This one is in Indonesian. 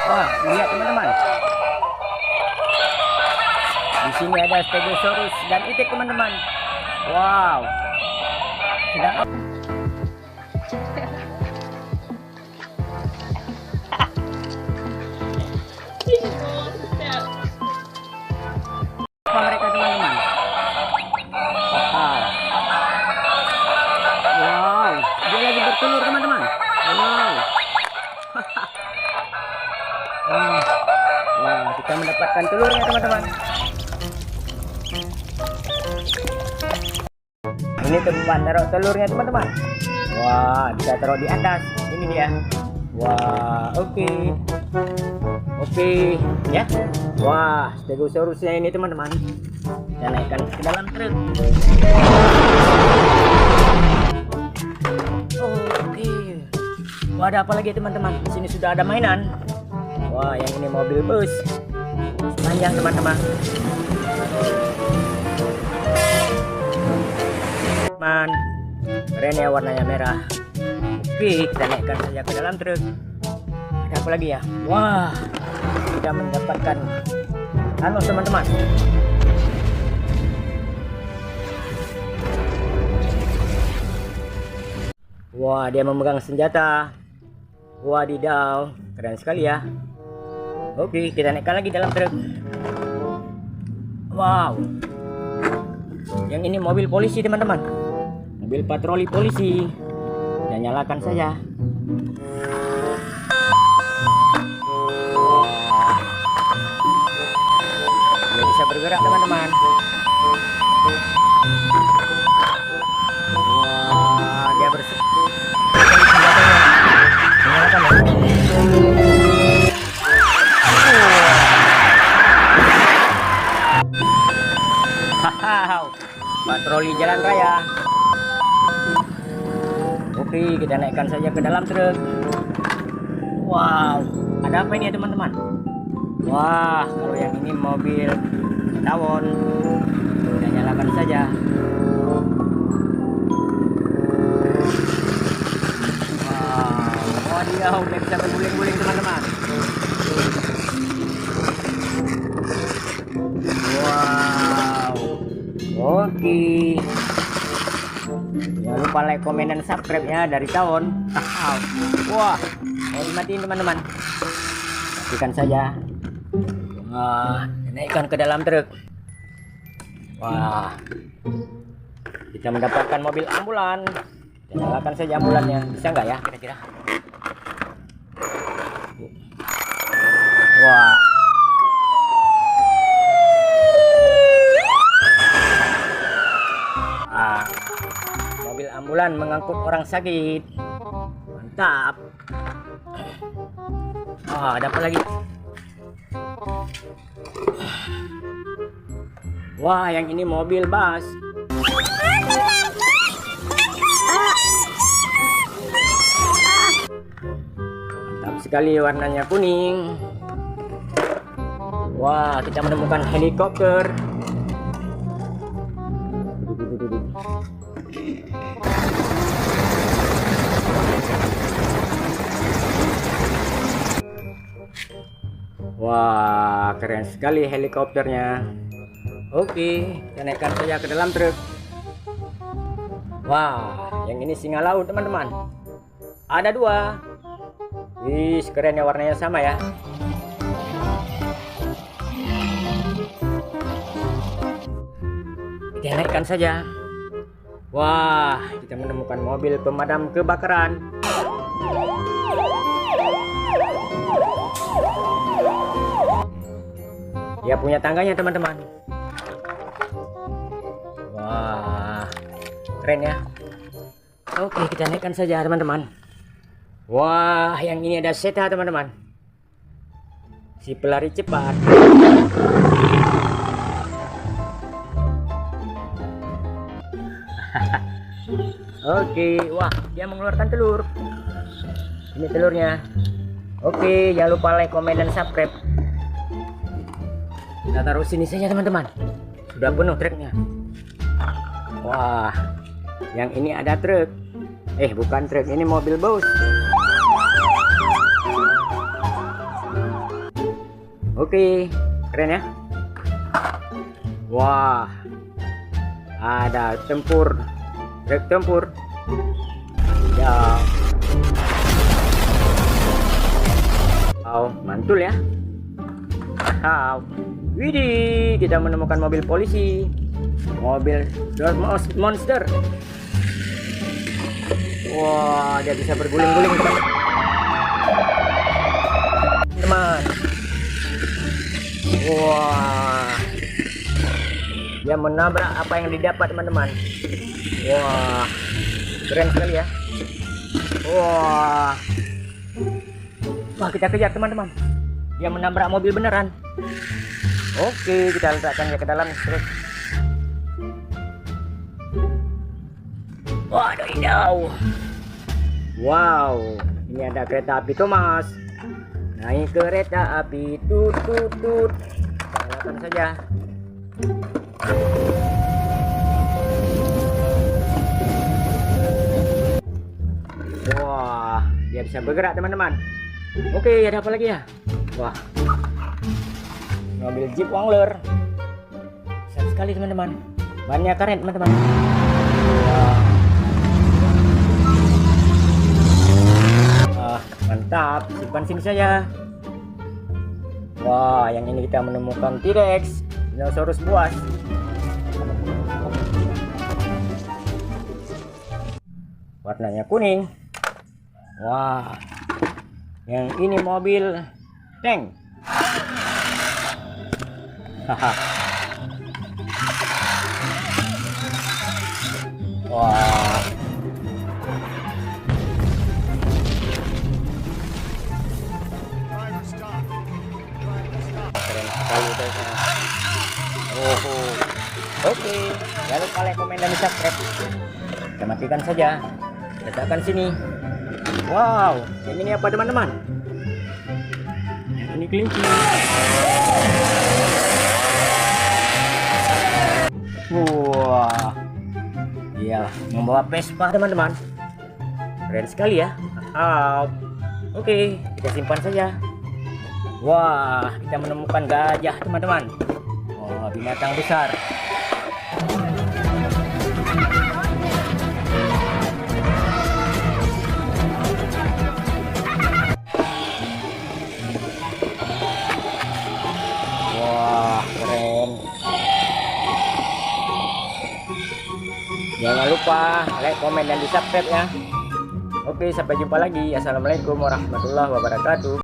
Wah, lihat teman-teman. Di sini ada Stegosaurus dan itik teman-teman. Wow. Sedang apa? Apa mereka teman-teman? Wow, dia lagi bertelur teman-teman. Wow. Wah, kita mendapatkan telurnya teman-teman. Ini tempat taruh telurnya teman-teman. Wah, bisa taruh di atas. Ini dia. Wah, oke. Oke, ya. Wah, Stegosaurusnya ini teman-teman. Kita naikkan ke dalam truk. Oke. Wah, ada apa lagi teman-teman? Di sini sudah ada mainan. Wah, yang ini mobil bus panjang teman-teman. Keren ya, warnanya merah. Oke, kita naikkan saja ke dalam truk. Ada apa lagi ya? Wah, kita mendapatkan teman-teman. Wah, dia memegang senjata. Wadidaw, keren sekali ya. Oke, kita naikkan lagi dalam truk. Wow, yang ini mobil polisi teman-teman. Mobil patroli polisi. Kita nyalakan saja. Dia bisa bergerak teman-teman. Wah, dia nyalakan ya. Wow, patroli jalan raya. Oke, kita naikkan saja ke dalam truk. Wow, ada apa ini ya teman-teman? Wah, kalau yang ini mobil tawon. Kita nyalakan saja. Wow, wadidaw, dia bisa berguling-guling teman-teman. Wow, oke. Jangan lupa like, komen, dan subscribe ya dari Tawon. Wah, mau dimatiin teman-teman. Matikan saja. Wah, naikkan ke dalam truk. Wah, kita mendapatkan mobil ambulan. Kita nyalakan saja ambulannya. Bisa nggak ya kira-kira? Wah. Mobil ambulan mengangkut orang sakit. Mantap. Ada apa lagi? Wah, yang ini mobil bus. Mantap sekali, warnanya kuning. Wah, kita menemukan helikopter. Wah, keren sekali helikopternya. Oke, kita naikkan saja ke dalam truk. Wah, yang ini singa laut teman-teman. Ada 2. Wih, keren ya, warnanya sama ya. Kita naikkan saja. Wah, kita menemukan mobil pemadam kebakaran. Dia punya tangganya teman-teman. Wah, keren ya. Oke, kita naikkan saja teman-teman. Wah, yang ini ada Zeta teman-teman. Si pelari cepat. Oke, wah, dia mengeluarkan telur. Ini telurnya. Oke, jangan lupa like, komen, dan subscribe. Kita taruh sini saja teman-teman. Sudah penuh truknya. Wah, yang ini ada truk. Bukan truk, ini mobil bus. Oke, keren ya. Wah, ada tempur, truk tempur. Ya, oh, mantul ya. Widih, kita menemukan mobil polisi, mobil Door Monster. Wah, dia bisa berguling-guling teman. Wah, dia menabrak apa yang didapat teman-teman. Wah, keren sekali ya. Wah, kita kejar teman-teman. Dia menabrak mobil beneran. Oke, kita letakkan dia ke dalam truk. Waduh, hijau. Wow, ini ada kereta api Thomas. Naik kereta api, tut tut tut. Kita nyalakan saja. Wah, dia bisa bergerak teman-teman. Oke, ada apa lagi ya? Wah, mobil Jeep Wrangler. Besar sekali teman-teman. Bannya keren teman-teman. Mantap, simpan sini saja. Wah, yang ini kita menemukan T-Rex, dinosaurus buas. Warnanya kuning. Wah, yang ini mobil tank. Haha. Wah, keren sekali guys. Oke, jangan lupa like, komen, dan subscribe. Kita matikan saja, letakkan sini. Wow, yang ini apa teman-teman? Yang ini kelinci. Wah, iya, membawa Vespa teman-teman. Keren sekali ya. Oke, kita simpan saja. Wah, kita menemukan gajah teman-teman. Wah, binatang besar. Wah, keren. Jangan lupa like, komen, dan di subscribe ya. Oke, sampai jumpa lagi. Assalamualaikum warahmatullahi wabarakatuh.